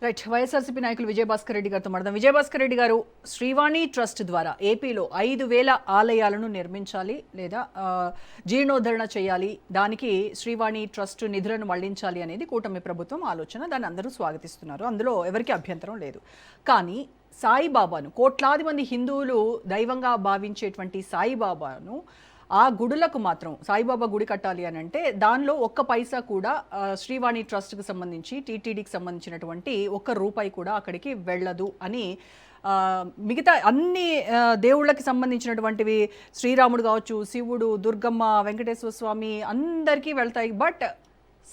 Right. YSRCP నాయకులు విజయభాస్కర్ రెడ్డి గారితో మాట్లాడదాం. విజయభాస్కర్ రెడ్డి గారు, శ్రీవాణి ట్రస్ట్ ద్వారా ఏపీలో 5,000 ఆలయాలను నిర్మించాలి లేదా జీర్ణోద్ధరణ చేయాలి, దానికి శ్రీవాణి ట్రస్ట్ నిధులను మళ్లించాలి అనేది కూటమి ప్రభుత్వం ఆలోచన. దాన్ని అందరూ స్వాగతిస్తున్నారు, అందులో ఎవరికి అభ్యంతరం లేదు. కానీ సాయిబాబాను, కోట్లాది మంది హిందువులు దైవంగా భావించేటువంటి సాయిబాబాను, ఆ గుడులకు మాత్రం సాయిబాబా గుడి కట్టాలి అని అంటే దానిలో ఒక్క పైసా కూడా శ్రీవాణి ట్రస్ట్కి సంబంధించి, టీటీడీకి సంబంధించినటువంటి ఒక్క రూపాయి కూడా అక్కడికి వెళ్ళదు అని మిగతా అన్ని దేవుళ్ళకి సంబంధించినటువంటివి, శ్రీరాముడు కావచ్చు, శివుడు, దుర్గమ్మ, వెంకటేశ్వర స్వామి అందరికీ వెళ్తాయి, బట్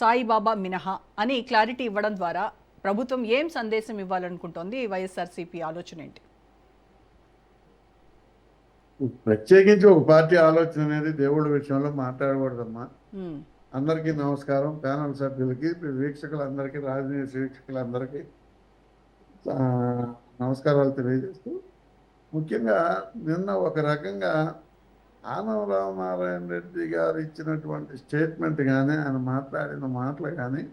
సాయిబాబా మినహా అని క్లారిటీ ఇవ్వడం ద్వారా ప్రభుత్వం ఏం సందేశం ఇవ్వాలనుకుంటోంది? వైఎస్ఆర్సీపీ ఆలోచన ఏంటి? ప్రత్యేకించి ఒక పార్టీ ఆలోచన అనేది దేవుళ్ళ విషయంలో మాట్లాడకూడదమ్మా. అందరికీ నమస్కారం, ప్యానల్ సభ్యులకి, వీక్షకులందరికీ, రాజనీయ వీక్షకులందరికీ నమస్కారాలు తెలియజేస్తూ, ముఖ్యంగా నిన్న ఒక రకంగా ఆనం రామనారాయణ రెడ్డి గారు ఇచ్చినటువంటి స్టేట్మెంట్ కానీ, ఆయన మాట్లాడిన మాటలు కానీ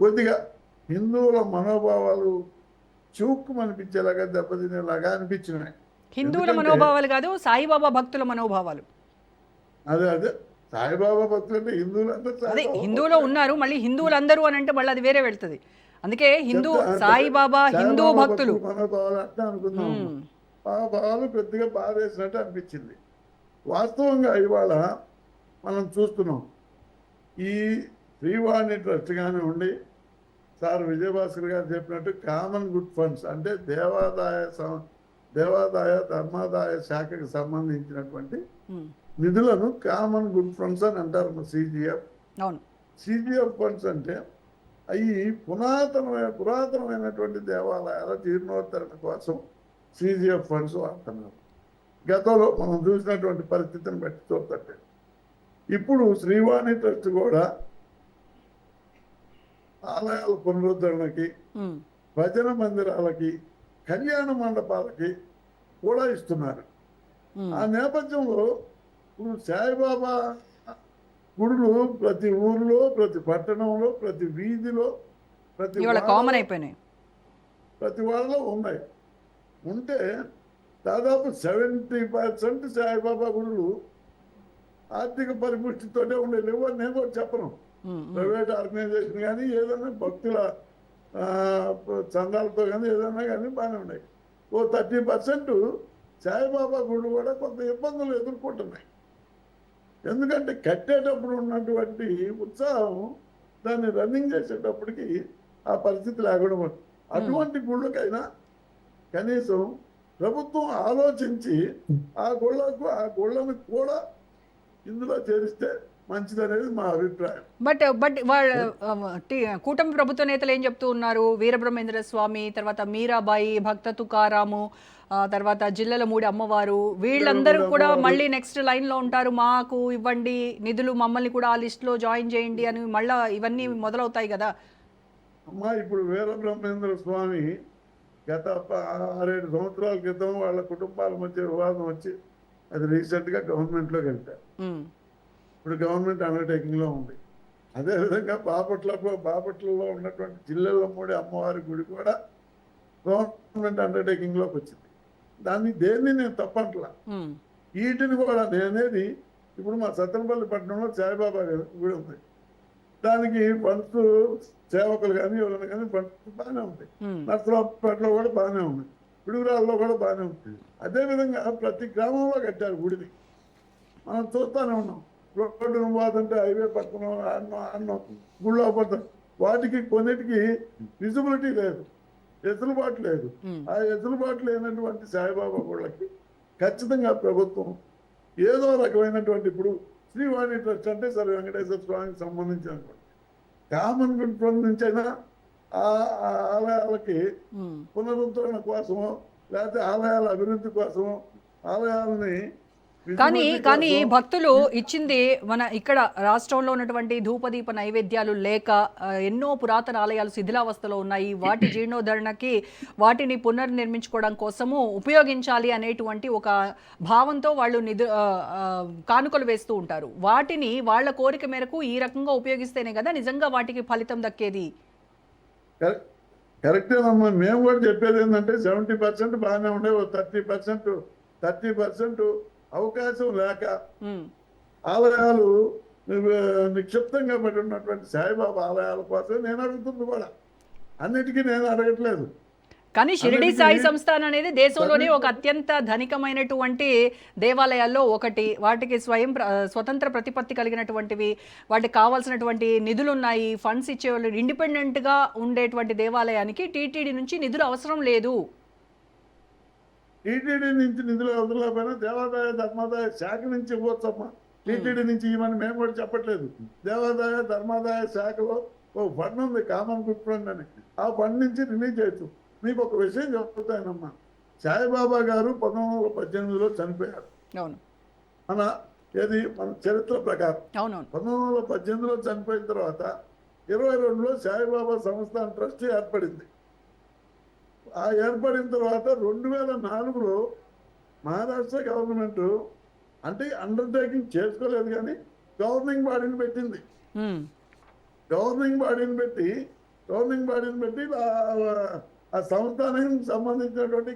కొద్దిగా హిందువుల మనోభావాలు చూక్కుమనిపించేలాగా, దెబ్బతినేలాగా అనిపించినాయి. హిందువుల మనోభావాలు కాదు, సాయిబాబా భక్తుల మనోభావాలు. అదే అదే సాయిబాబా భక్తులు అంటే అదే హిందువులో ఉన్నారు, మళ్ళీ హిందువులందరూ అని అంటే మళ్ళీ అది వేరే వెళ్తుంది. అందుకే హిందూ సాయిబాబా హిందూ భక్తులు మనోభావాలు అంటే అనుకున్నాం. ఆ భావాలు కొద్దిగా బాధ వేసినట్టు అనిపించింది. వాస్తవంగా ఇవాళ మనం చూస్తున్నాం, ఈ శ్రీవాణి ట్రస్ట్ కానివ్వండి, సార్ విజయభాస్కర్ గారు చెప్పినట్టు కామన్ గుడ్ ఫండ్స్ అంటే దేవాదాయ ధర్మాదాయ శాఖకు సంబంధించినటువంటి నిధులను కామన్ గుడ్ ఫండ్స్ అని అంటారు. సిజిఎఫ్ ఫండ్స్ అంటే అవి పురాతనమైనటువంటి దేవాలయాల జీర్ణోద్ధరణ కోసం సిజిఎఫ్ ఫండ్స్ వాడుతున్నారు. గతంలో మనం చూసినటువంటి పరిస్థితిని బట్టి చూస్తుంటే ఇప్పుడు శ్రీవాణి ట్రస్ట్ కూడా ఆలయాల పునరుద్ధరణకి, భజన మందిరాలకి, కళ్యాణ మండపాలకి కూడా ఇస్తున్నారు. ఆ నేపథ్యంలో ఇప్పుడు సాయిబాబా గుడులు ప్రతి ఊరిలో, ప్రతి పట్టణంలో, ప్రతి వీధిలో, ప్రతి వాళ్ళలో ఉన్నాయి. ఉంటే దాదాపు 70% సాయిబాబా గుడులు ఆర్థిక పరిపుష్టితోనే ఉండేవి అని నేను కూడా చెప్పను. ప్రైవేట్ ఆర్గనైజేషన్ కానీ, ఏదైనా భక్తుల చందాలతో కానీ ఏదైనా కానీ బాగానే ఉన్నాయి. ఓ 30% సాయిబాబా గుళ్ళు కూడా కొంత ఇబ్బందులు ఎదుర్కొంటున్నాయి. ఎందుకంటే కట్టేటప్పుడు ఉన్నటువంటి ఉత్సాహం దాన్ని రన్నింగ్ చేసేటప్పటికి ఆ పరిస్థితి లేకుండా, అటువంటి గుళ్ళకైనా కనీసం ప్రభుత్వం ఆలోచించి ఆ గుళ్ళను కూడా ఇందులో చేరిస్తే మంచిదనేది మా అభిప్రాయం. బట్ వాళ్ళ కూటమి ప్రభుత్వ నేతలు ఏం చెప్తూ ఉన్నారు? వీరబ్రహ్మేంద్ర స్వామి, తర్వాత మీరాబాయి, భక్త తుకారాము, తర్వాత జిల్లల మూడి అమ్మవారు, వీళ్ళందరూ కూడా మళ్ళీ నెక్స్ట్ లైన్ లో ఉంటారు, మాకు ఇవ్వండి నిధులు, మమ్మల్ని కూడా ఆ లిస్ట్ లో జాయిన్ చేయండి అని మళ్ళా ఇవన్నీ మొదలవుతాయి కదా అమ్మా. ఇప్పుడు వీరబ్రహ్మేంద్ర స్వామి గత 6-7 సంవత్సరాల క్రితం వాళ్ళ కుటుంబాల మధ్య వివాదం వచ్చి అది రీసెంట్గా గవర్నమెంట్లోకి వెళ్తారు. ఇప్పుడు గవర్నమెంట్ అండర్టేకింగ్లో ఉంది. అదేవిధంగా బాపట్లలో ఉన్నటువంటి జిల్లల మూడి అమ్మవారి గుడి కూడా గవర్నమెంట్ అండర్టేకింగ్లోకి వచ్చింది. దేన్ని నేను తప్పట్లా, వీటిని కూడా నేనేది ఇప్పుడు మా సత్తెనపల్లి పట్టణంలో సాయిబాబా గుడి ఉంది. దానికి ఫండ్స్ సేవకులు కానీ ఎవరైనా కానీ ఫండ్స్ బాగానే ఉంటాయి. నర్సరావుపేటలో కూడా బాగానే ఉంది, పిడుగురాల్లో కూడా బాగానే ఉంటుంది. అదేవిధంగా ప్రతి గ్రామంలో కట్టారు గుడిని. మనం చూస్తూనే ఉన్నాం, రోడ్డు పోతుంటే హైవే పక్కన అన్నం గుళ్ళో పోతాం, వాటికి కొన్నిటికి విజిబిలిటీ లేదు, ఎసులుబాటు లేదు. ఆ ఎసులుబాటు లేనటువంటి సాయిబాబా గుళ్ళకి ఖచ్చితంగా ప్రభుత్వం ఏదో రకమైనటువంటి, ఇప్పుడు శ్రీవాణి ట్రస్ట్ అంటే సరే వెంకటేశ్వర స్వామికి సంబంధించినటువంటి కామన్ గుడ్ ఫండ్ నుంచి అయినా ఆ ఆలయాలకి పునరుద్ధరణ కోసమో లేకపోతే ఆలయాల అభివృద్ధి కోసమో ఆలయాలని. కానీ భక్తులు ఇచ్చింది మన ఇక్కడ రాష్ట్రంలో ఉన్నటువంటి ధూపదీప నైవేద్యాలు లేక ఎన్నో పురాతన ఆలయాలు శిథిలావస్థలో ఉన్నాయి. వాటి జీర్ణోద్ధరణకి, వాటిని పునర్నిర్మించుకోవడం కోసము ఉపయోగించాలి అనేటువంటి ఒక భావంతో వాళ్ళు కానుకలు వేస్తూ ఉంటారు. వాటిని వాళ్ళ కోరిక మేరకు ఈ రకంగా ఉపయోగిస్తేనే కదా నిజంగా వాటికి ఫలితం దక్కేది. కరెక్టేనమ్మా. మేము కూడా చెప్పేది ఏంటంటే 70% బాగానే ఉండే, 30% అవకాశం లేక ఉమ్. ఆలయాలు నిక్షిప్తంగా పడి ఉన్నటువంటి సాయిబాబా ఆలయాల కోసం నేను అడుగుతుంది కూడా. అన్నిటికీ నేను అడగట్లేదు. కానీ షిరిడి అన్నిటికీ సాయి సంస్థాన్ అనేది దేశంలోనే ఒక అత్యంత ధనికమైనటువంటి దేవాలయాల్లో ఒకటి. వాటికి స్వతంత్ర ప్రతిపత్తి కలిగినటువంటివి, వాటికి కావాల్సినటువంటి నిధులు ఉన్నాయి, ఫండ్స్ ఇచ్చేవాళ్ళు. ఇండిపెండెంట్గా ఉండేటువంటి దేవాలయానికి టీటీడీ నుంచి నిధులు అవసరం లేదు. టీటీడీ నుంచి నిధులు వదలకపోయినా దేవాదాయ ధర్మాదాయ శాఖ నుంచి ఇవ్వచ్చమ్మా. టీటీడీ నుంచి ఇవన్నీ మేము కూడా చెప్పట్లేదు. దేవాదాయ ధర్మాదాయ శాఖలో ఓ ఫండ్ ఉంది, కామన్ గుడ్ ఫండ్ అని. ఆ ఫండ్ నుంచి రిలీజ్ చేయొచ్చు. మీకు ఒక విషయం చెప్తానమ్మా. సాయిబాబా గారు 1918లో చనిపోయారు. అవును మన చరిత్ర ప్రకారం అవునవును 1918లో చనిపోయిన తర్వాత 22లో సాయిబాబా సంస్థాన ట్రస్ట్ ఏర్పడింది. ఆ ఏర్పడిన తర్వాత 2004లో మహారాష్ట్ర గవర్నమెంట్ అంటే అండర్టేకింగ్ చేసుకోలేదు, కానీ గవర్నింగ్ బాడీని పెట్టింది. ఉమ్. గవర్నింగ్ బాడీని పెట్టి ఆ సంస్థానానికి సంబంధించినటువంటి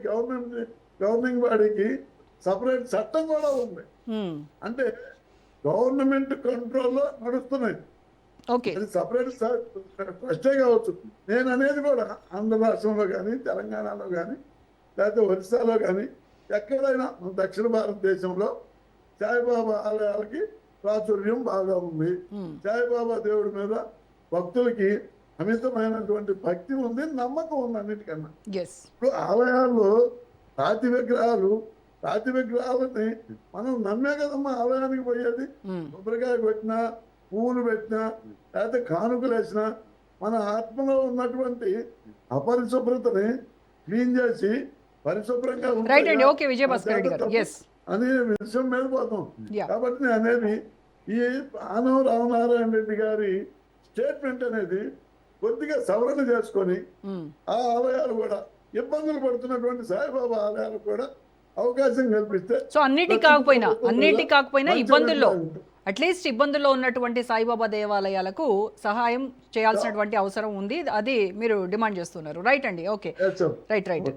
గవర్నింగ్ బాడీకి సపరేట్ చట్టం కూడా ఉంది. ఉమ్. అంటే గవర్నమెంట్ కంట్రోల్లో నడుస్తున్నాయి. ఓకే. అది సపరేట్ ట్రస్టే కావచ్చు. నేను అనేది కూడా ఆంధ్ర రాష్ట్రంలో కానీ, తెలంగాణలో కానీ, లేకపోతే ఒరిస్సాలో కానీ, ఎక్కడైనా మన దక్షిణ భారతదేశంలో సాయిబాబా ఆలయాలకి ప్రాచుర్యం బాగా ఉంది. సాయిబాబా దేవుడి మీద భక్తులకి అమితమైనటువంటి భక్తి ఉంది, నమ్మకం ఉంది అన్నిటికన్నా. ఇప్పుడు ఆలయాల్లో రాతి విగ్రహాలని మనం నమ్మే కదమ్మా ఆలయానికి పోయేది. కొబ్బరికాయ పెట్టినా, పువ్వులు పెట్టినా, లేకపోతే కానుకలు వేసినా మన ఆత్మలో ఉన్నటువంటి అపరిశుభ్రతని క్లీన్ చేసి పరిశుభ్రంగా అనే విషయం మీద పోతాం. కాబట్టి నేను అనేది ఈ ఆనవ రామనారాయణ రెడ్డి గారి స్టేట్మెంట్ అనేది కొద్దిగా సవరణ చేసుకొని ఆ ఆలయాలు కూడా ఇబ్బందులు పడుతున్నటువంటి సాయిబాబా ఆలయాలు కూడా అవకాశం కల్పిస్తే, సో అన్నిటి కాకపోయినా అట్లీస్ట్ ఇబ్బందుల్లో ఉన్నటువంటి సాయిబాబా దేవాలయాలకు సహాయం చేయాల్సినటువంటి అవసరం ఉంది. అది మీరు డిమాండ్ చేస్తున్నారు. రైట్ అండి. ఓకే. రైట్.